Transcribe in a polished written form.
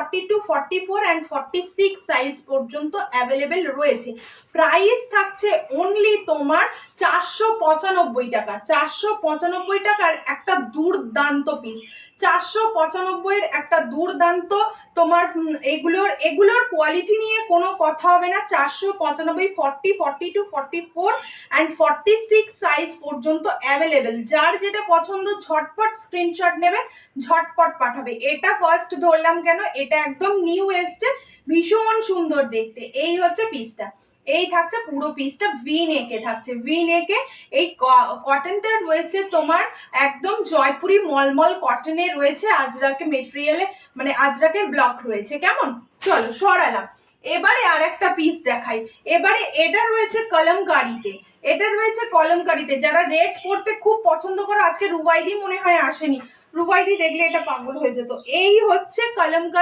42, 44 and 46 size পর্যন্ত available রয়েছে। Price থাকছে অনলি তোমার 495 টাকা। 495 টাকার একটা দুর্দান্ত পিস, 495-এর একটা দুর্দান্ত তোমার এগুলোর কোয়ালিটি নিয়ে কোনো কথা হবে না। 495, 40, 42, 44 অ্যান্ড 46 সাইজ পর্যন্ত অ্যাভেলেবেল। যার যেটা পছন্দ ঝটপট স্ক্রিনশট নেবে, ঝটপট পাঠাবে। এটা ফার্স্ট ধরলাম কেন, এটা একদম নিউ এসছে, ভীষণ সুন্দর দেখতে। এই হচ্ছে পিসটা, এই থাকছে পুরো পিসটা ভি নেকে থাকছে, ভি নেকে। এই কটনটা রয়েছে তোমার একদম জয়পুরি মলমল কটনে রয়েছে, আজরাকে মেটেরিয়ালে, মানে আজরাকের ব্লক রয়েছে। কেমন, চলো সরালাম। এবারে আর একটা পিস দেখাই। এবারে এটা রয়েছে কলমকারিতে, এটা রয়েছে কলমকারিতে। যারা রেড পরতে খুব পছন্দ করো, আজকে রুবাইদি মনে হয় আসেনি, রুবাইদি দেখলে এটা পাগল হয়ে যেত। এই হচ্ছে কলমকারি।